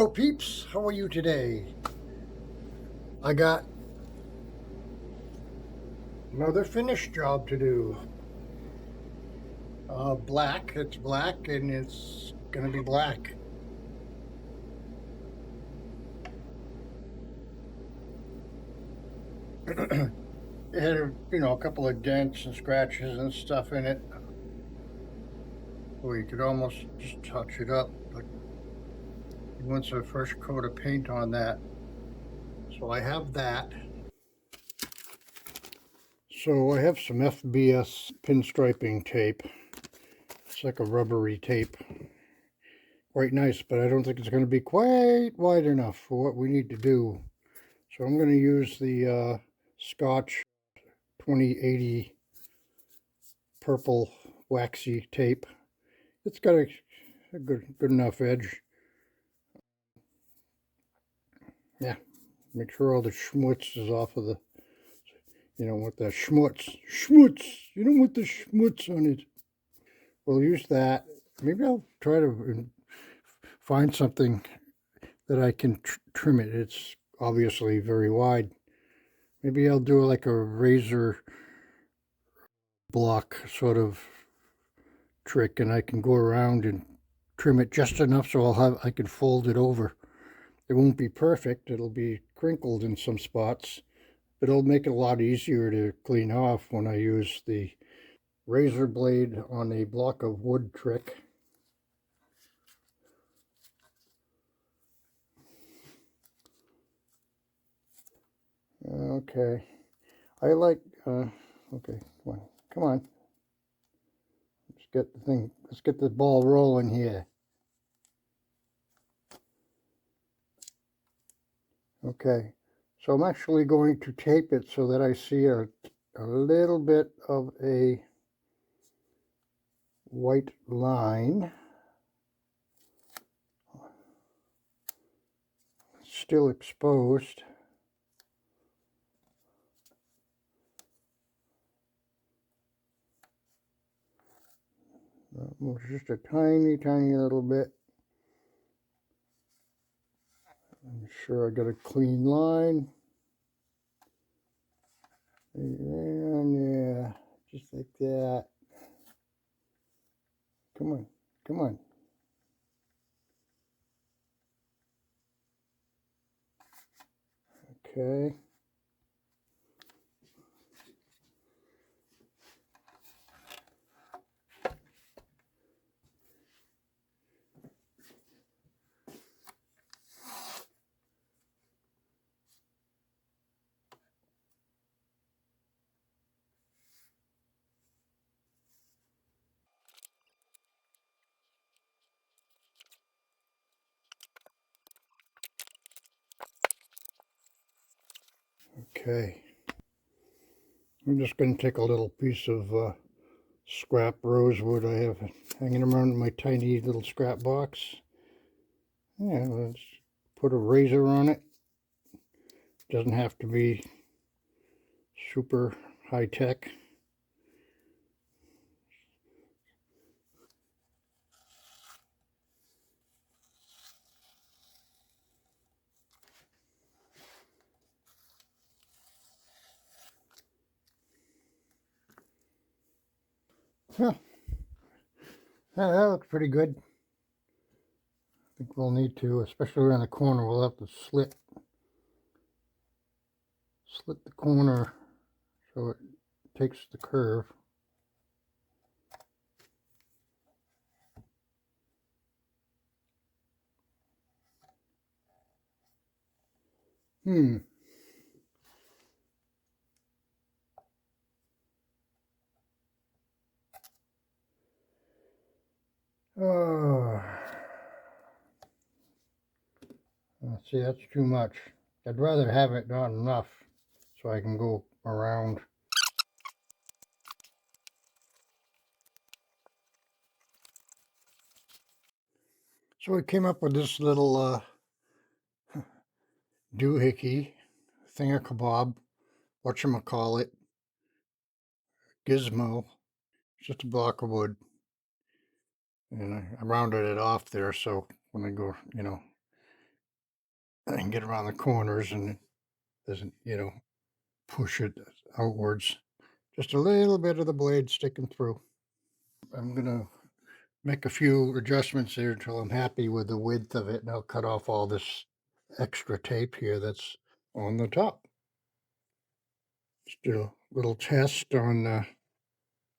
Hello, peeps. How are you today? I got another finish job to do. Black. It's black, and it's gonna be black. It had, a couple of dents and scratches and stuff in it, where you could almost just touch it up, but you want a fresh coat of paint on that. So I have that. So I have some FBS pinstriping tape. It's like a rubbery tape. Quite nice, but I don't think it's going to be quite wide enough for what we need to do. So I'm going to use the Scotch 2080 purple waxy tape. It's got a good enough edge. Yeah, make sure all the schmutz is off of the, you don't want the schmutz. You don't want the schmutz on it. We'll use that. Maybe I'll try to find something that I can trim it. It's obviously very wide. Maybe I'll do like a razor block sort of trick, and I can go around and trim it just enough so I can fold it over. It won't be perfect. It'll be crinkled in some spots, but it'll make it a lot easier to clean off when I use the razor blade on a block of wood trick. Okay, I like, okay, come on. Let's get the ball rolling here. Okay, so I'm actually going to tape it so that I see a little bit of a white line. Still exposed. Just a tiny little bit. I'm sure I got a clean line. And yeah, just like that. Come on, come on. Okay. Okay. I'm just going to take a little piece of scrap rosewood I have hanging around in my tiny little scrap box. Yeah, let's put a razor on it. Doesn't have to be super high tech. Well, that looks pretty good. I think we'll need to, especially around the corner, we'll have to slit the corner so it takes the curve. Oh, see, that's too much. I'd rather have it not enough so I can go around. So we came up with this little doohickey, thingamakabob, whatchamacallit, gizmo. It's just a block of wood. And I rounded it off there so when I go, I can get around the corners and it doesn't, push it outwards. Just a little bit of the blade sticking through. I'm gonna make a few adjustments here until I'm happy with the width of it, and I'll cut off all this extra tape here that's on the top. Just do a little test on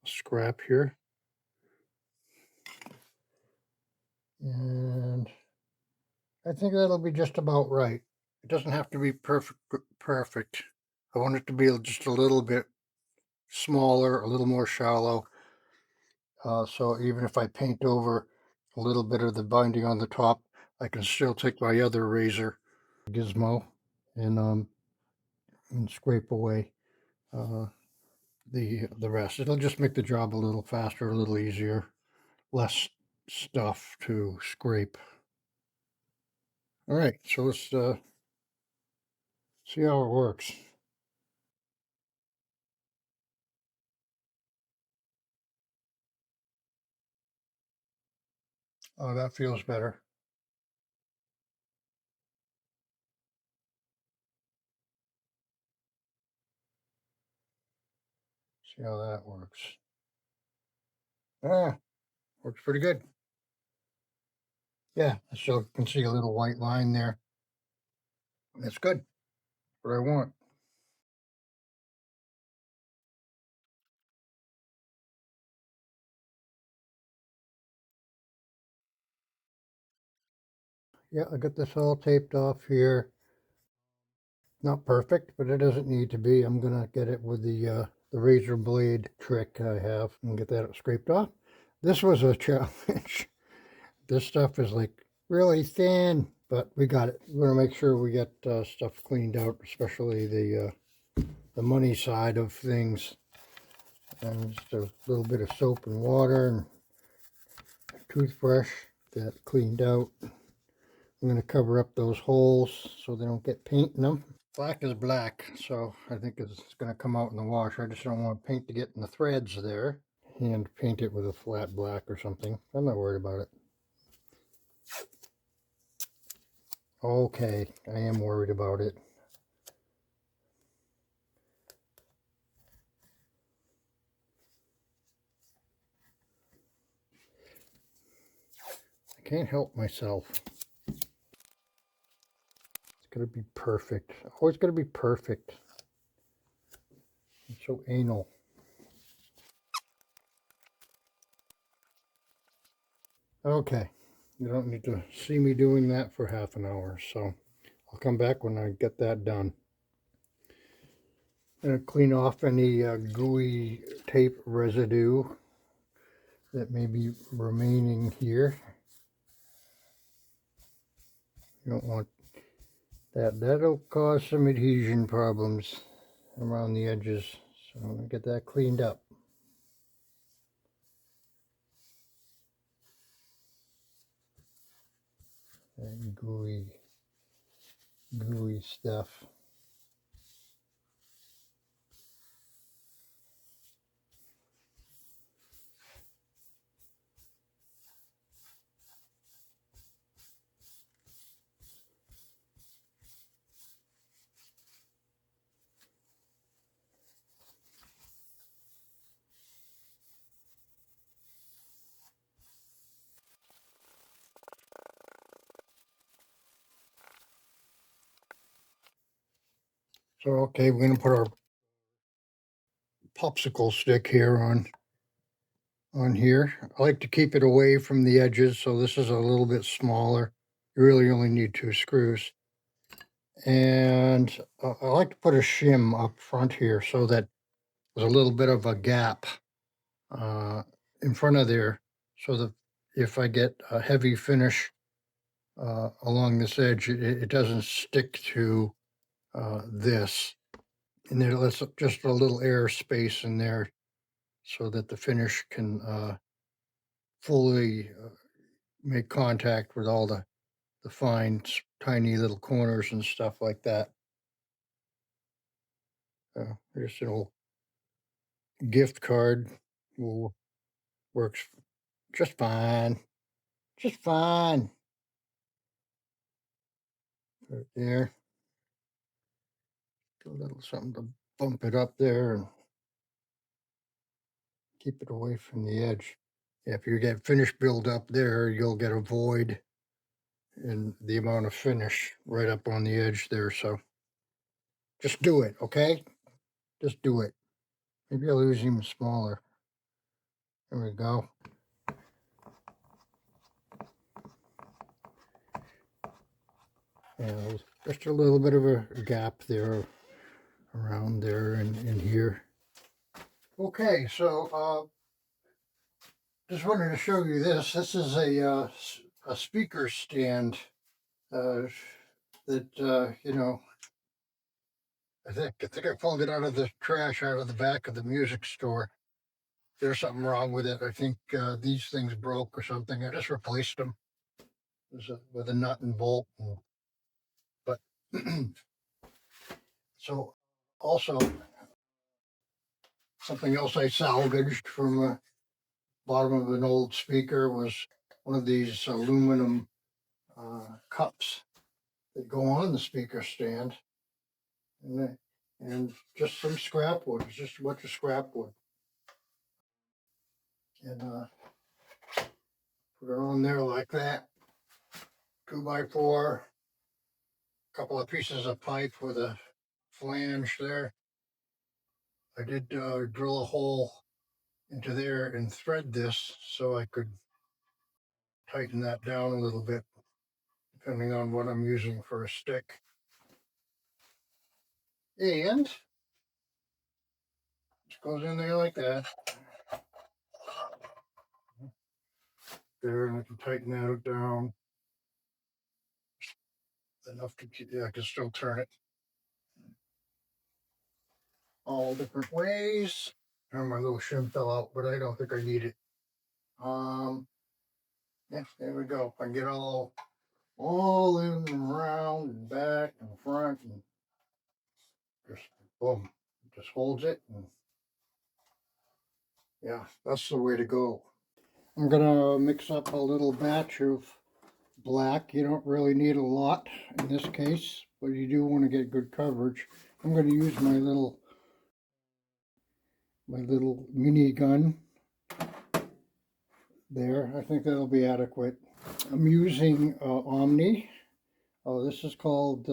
scrap here. And I think that'll be just about right. It doesn't have to be perfect. I want it to be just a little bit smaller, a little more shallow. So even if I paint over a little bit of the binding on the top, I can still take my other razor gizmo and scrape away uh, the rest. It'll just make the job a little faster, a little easier, less stuff to scrape. All right, so let's see how it works. Oh, that feels better. See how that works. Ah, works pretty good. Yeah, I still can see a little white line there. That's good. What I want. Yeah, I got this all taped off here. Not perfect, but it doesn't need to be. I'm gonna get it with the razor blade trick I have and get that scraped off. This was a challenge. This stuff is like really thin, but we got it. We're gonna make sure we get stuff cleaned out, especially the money side of things. And just a little bit of soap and water and a toothbrush, that cleaned out. I'm gonna cover up those holes so they don't get paint in them. Black is black, so I think it's going to come out in the wash. I just don't want paint to get in the threads there. And paint it with a flat black or something. I'm not worried about it. Okay, I am worried about it. I can't help myself. It's going to be perfect. Always going to be perfect. I'm so anal. Okay, you don't need to see me doing that for half an hour, so I'll come back when I get that done. I'm going to clean off any gooey tape residue that may be remaining here. You don't want that. That'll cause some adhesion problems around the edges. So I'm going to get that cleaned up. That gooey stuff. So okay, we're going to put our popsicle stick here on here. I like to keep it away from the edges, so this is a little bit smaller. You really only need 2 screws. And I like to put a shim up front here so that there's a little bit of a gap uh, in front of there, so that if I get a heavy finish along this edge, it doesn't stick to this. And there, let's just a little air space in there so that the finish can fully make contact with all the fine, tiny little corners and stuff like that. There's an old gift card. Works just fine. Just fine. Right there. A little something to bump it up there and keep it away from the edge. If you get finish build up there, you'll get a void in the amount of finish right up on the edge there. So just do it, okay? Just do it. Maybe I'll use even smaller. There we go. And just a little bit of a gap there around there and in here. Okay, so just wanted to show you this. This is a speaker stand that you know, I think I pulled it out of the trash out of the back of the music store. There's something wrong with it. I think these things broke or something. I just replaced them with a nut and bolt. But so also something else I salvaged from the bottom of an old speaker was one of these aluminum cups that go on the speaker stand, and just some scrap wood. It's just a bunch of scrap wood, and put it on there like that. 2x4, couple of pieces of pipe with a flange there. I did drill a hole into there and thread this so I could tighten that down a little bit depending on what I'm using for a stick. And it goes in there like that. There, and I can tighten that down enough to keep, yeah, I can still turn it all different ways. And my little shim fell out, but I don't think I need it. Yeah, there we go. I can get all in and around and back and front, and just boom, just holds it, and yeah, that's the way to go. I'm gonna mix up a little batch of black. You don't really need a lot in this case, but you do want to get good coverage. I'm going to use my little mini gun there. I think that'll be adequate. I'm using Omni. Oh, this is called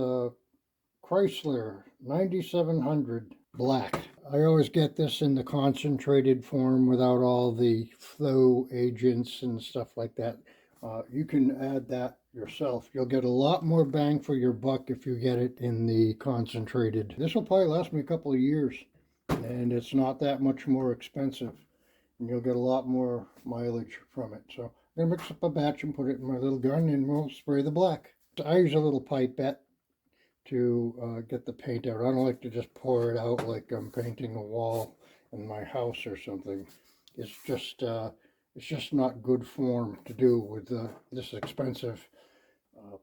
Chrysler 9700 black. I always get this in the concentrated form without all the flow agents and stuff like that. You can add that yourself. You'll get a lot more bang for your buck if you get it in the concentrated. This will probably last me a couple of years, and it's not that much more expensive, and you'll get a lot more mileage from it. So I'm gonna mix up a batch and put it in my little gun, and we'll spray the black. So I use a little pipette to get the paint out. I don't like to just pour it out like I'm painting a wall in my house or something. It's just not good form to do with this expensive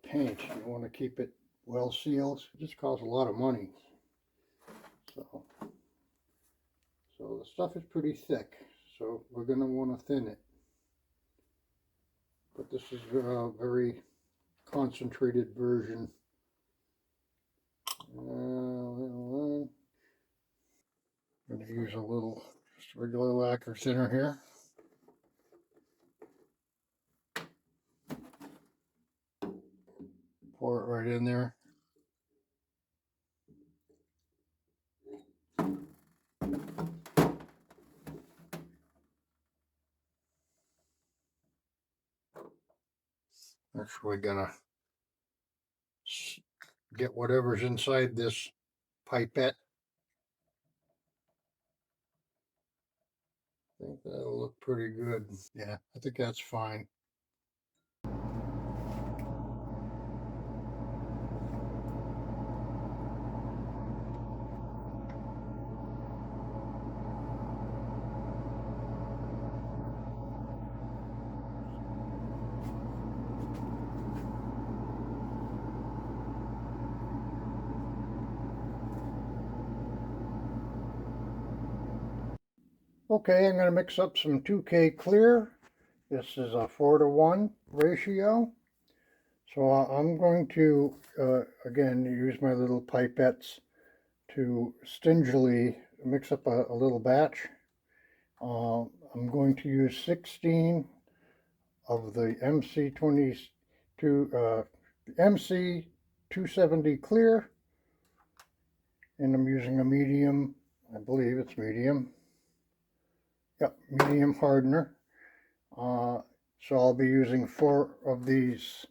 paint. You want to keep it well sealed. It just costs a lot of money. So the stuff is pretty thick, so we're going to want to thin it. But this is a very concentrated version. I'm going to use a little just regular lacquer thinner here. Pour it right in there. Actually gonna get whatever's inside this pipette. I think that'll look pretty good. Yeah, I think that's fine. Okay, I'm going to mix up some 2K clear. This is a 4:1 ratio. So I'm going to, again, use my little pipettes to stingily mix up a little batch. I'm going to use 16 of the MC22, MC270 clear, and I'm using a medium, I believe it's medium. Yep, medium hardener. So I'll be using 4 of these.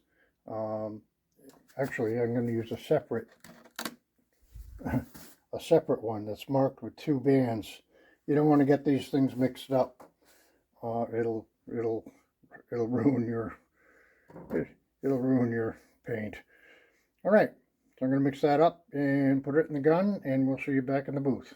Actually, I'm going to use a separate one that's marked with 2 bands. You don't want to get these things mixed up. It'll ruin your paint. All right, so I'm going to mix that up and put it in the gun, and we'll see you back in the booth.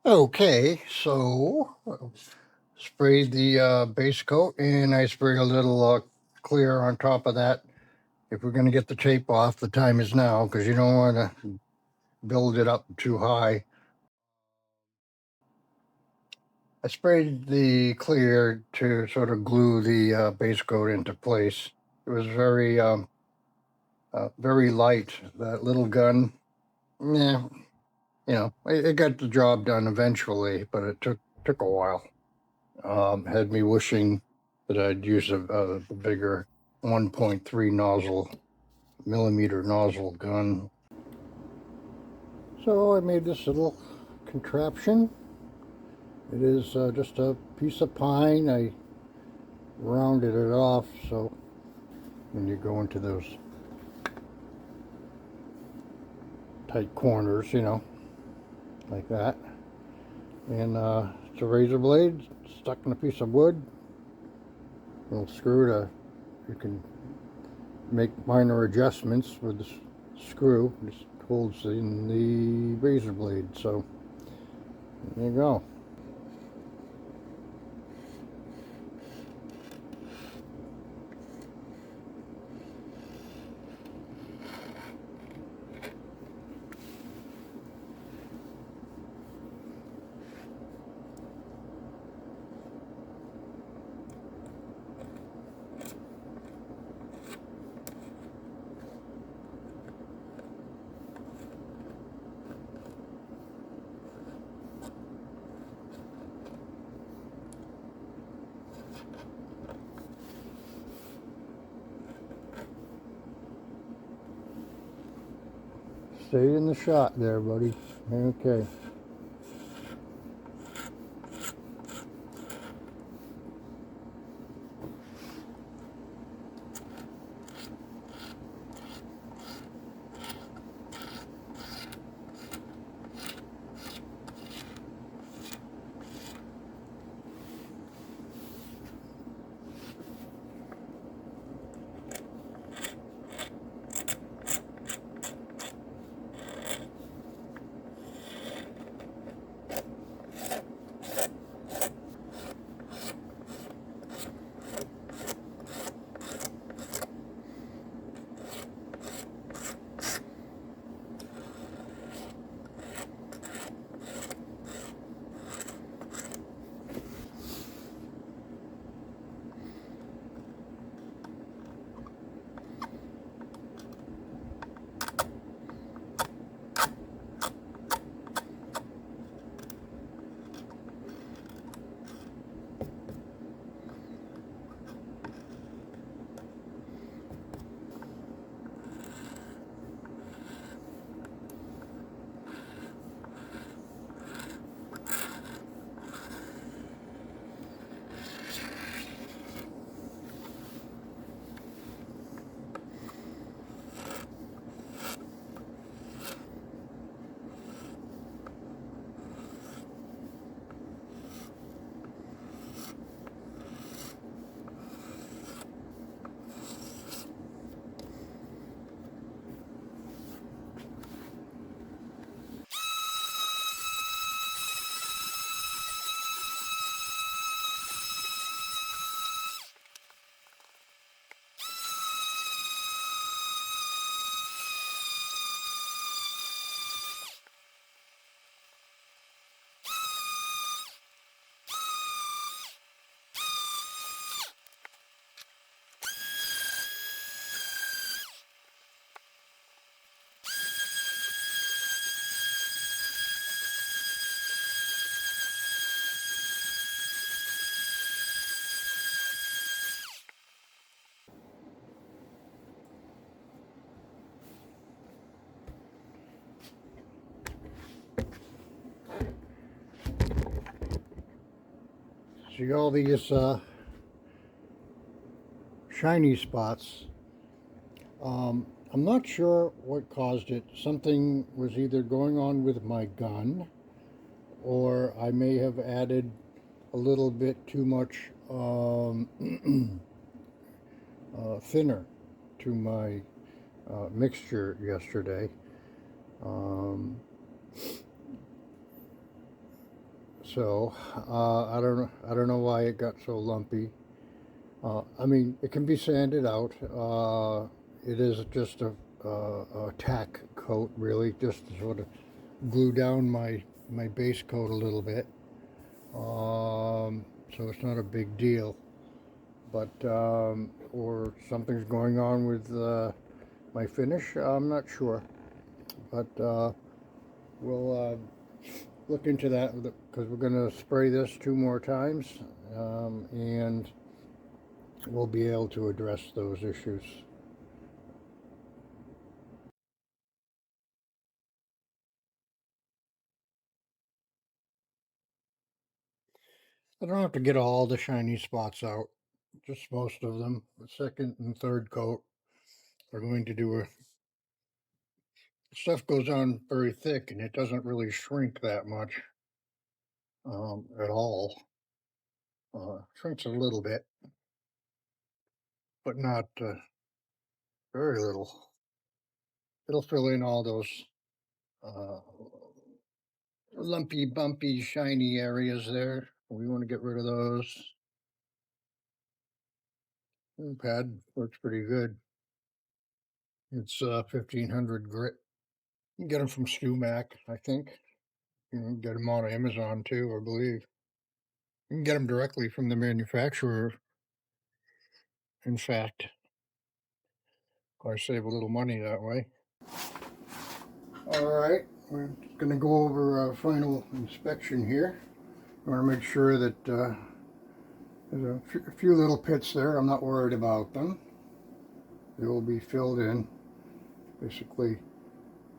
Okay, so sprayed the base coat, and I sprayed a little clear on top of that. If we're going to get the tape off, the time is now, because you don't want to build it up too high. I sprayed the clear to sort of glue the base coat into place. It was very light. That little gun, yeah, it got the job done eventually, but it took a while. Had me wishing that I'd use a bigger 1.3 millimeter nozzle gun. So I made this little contraption. It is just a piece of pine. I rounded it off so when you go into those tight corners, like that. And it's a razor blade stuck in a piece of wood. A little screw you can make minor adjustments with the screw. Just holds in the razor blade. So there you go. Stay in the shot there, buddy. Okay. See all these shiny spots. I'm not sure what caused it. Something was either going on with my gun, or I may have added a little bit too much thinner to my mixture yesterday. So I don't know why it got so lumpy. I mean, it can be sanded out. It is just a tack coat, really, just to sort of glue down my base coat a little bit. So it's not a big deal. But or something's going on with my finish. I'm not sure, but we'll look into that because we're going to spray this 2 more times, and we'll be able to address those issues. I don't have to get all the shiny spots out, just most of them. The second and third coat are going to do stuff goes on very thick and it doesn't really shrink that much at all. Shrinks a little bit, but not very little. It'll fill in all those uh, lumpy, bumpy, shiny areas there. We want to get rid of those. The pad works pretty good. It's 1500 grit. You can get them from StuMac, I think. You can get them on Amazon too, I believe. You can get them directly from the manufacturer. In fact, I save a little money that way. All right, we're going to go over a final inspection here. I want to make sure that there's a few little pits there. I'm not worried about them. They will be filled in. Basically,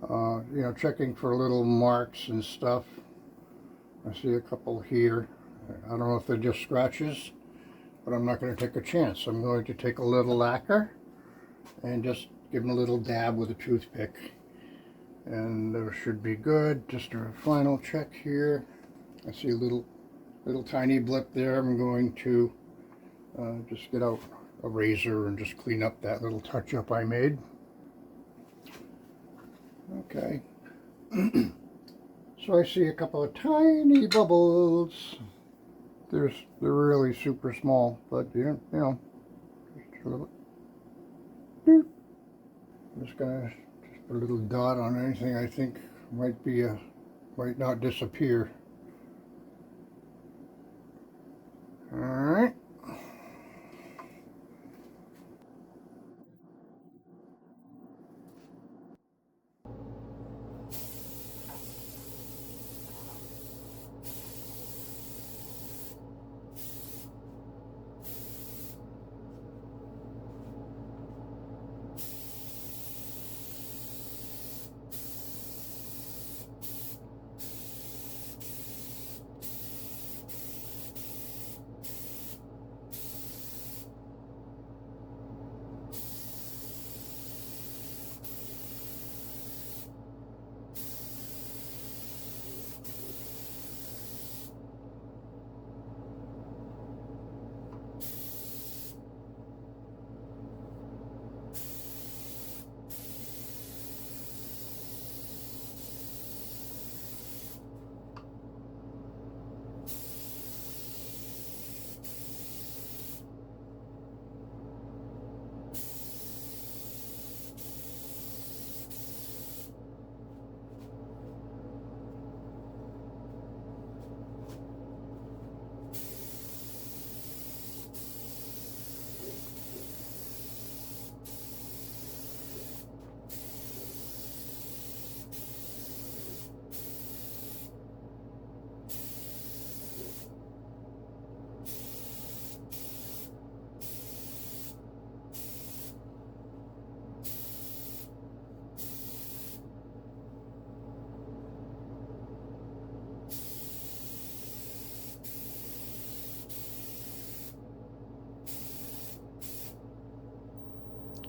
you know, checking for little marks and stuff. I see a couple here. I don't know if they're just scratches, but I'm not going to take a chance. I'm going to take a little lacquer and just give them a little dab with a toothpick. And those should be good. Just a final check here. I see a little tiny blip there. I'm going to just get out a razor and just clean up that little touch up I made. Okay. So I see a couple of tiny bubbles. They're really super small, but you know, just a little. Doop. I'm just gonna just put a little dot on anything I think might not disappear. All right.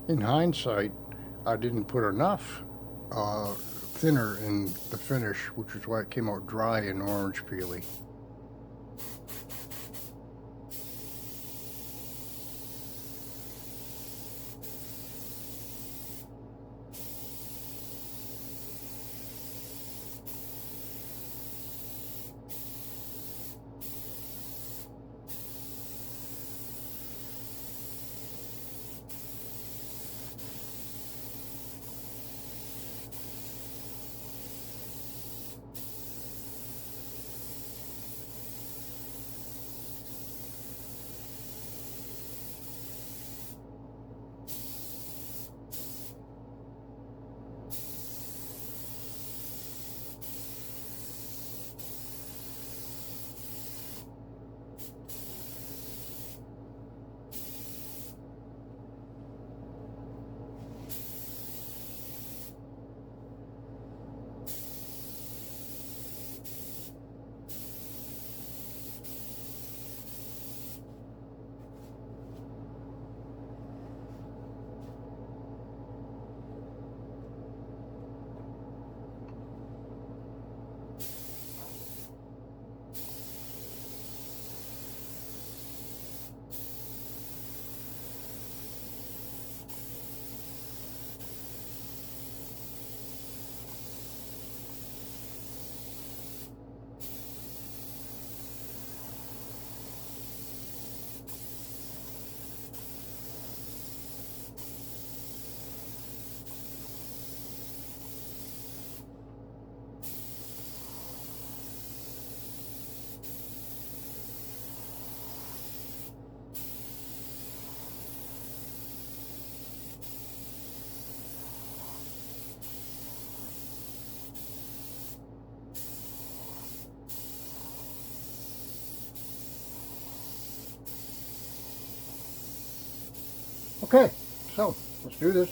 In hindsight, I didn't put enough thinner in the finish, which is why it came out dry and orange peely. Okay, so let's do this.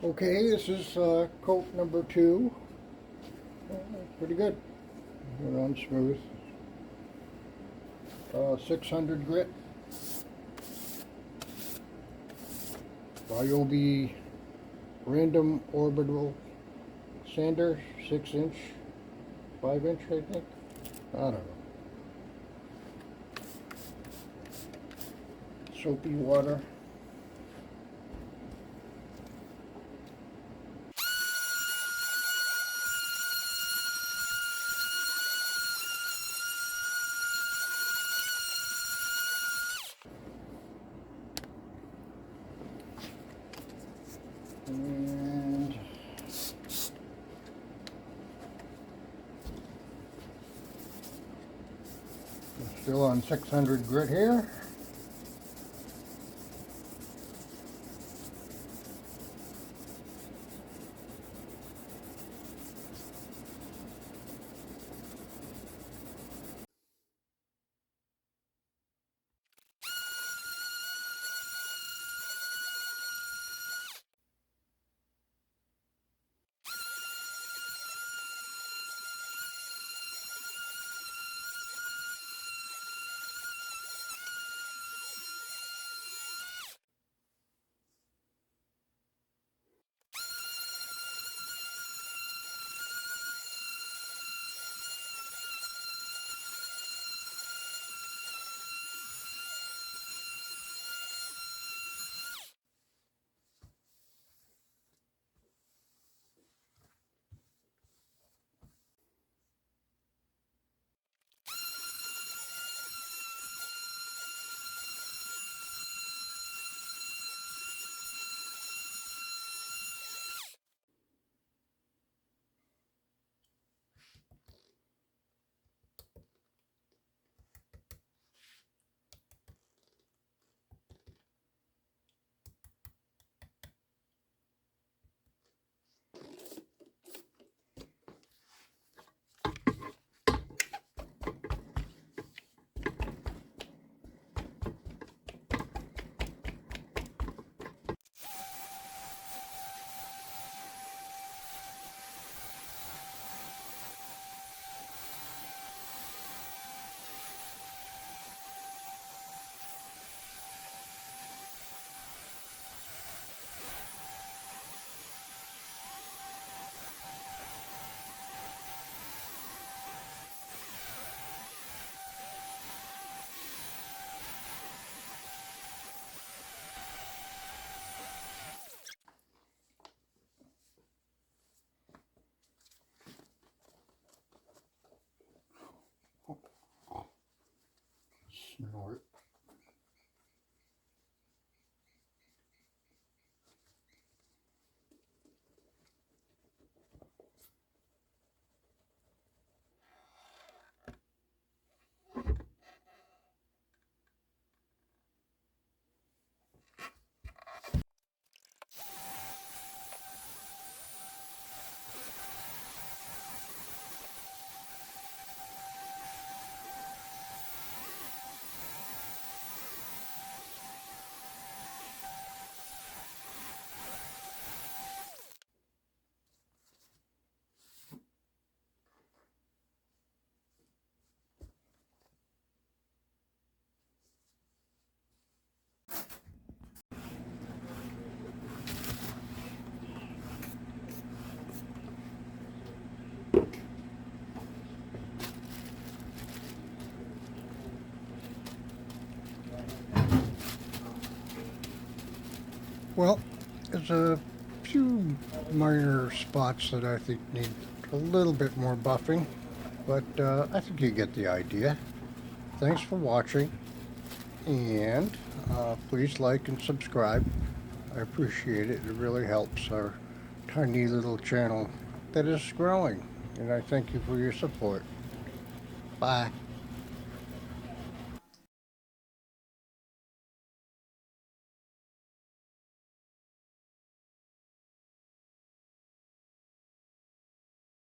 Okay, this is coat number 2. Pretty good. Went on smooth. 600 grit. Ryobi random orbital sander, 6-inch, 5-inch, I think. I don't know. Soapy water. And still on 600 grit here. Snort. Well, there's a few minor spots that I think need a little bit more buffing, but I think you get the idea. Thanks for watching, and please like and subscribe. I appreciate it. It really helps our tiny little channel that is growing, and I thank you for your support. Bye.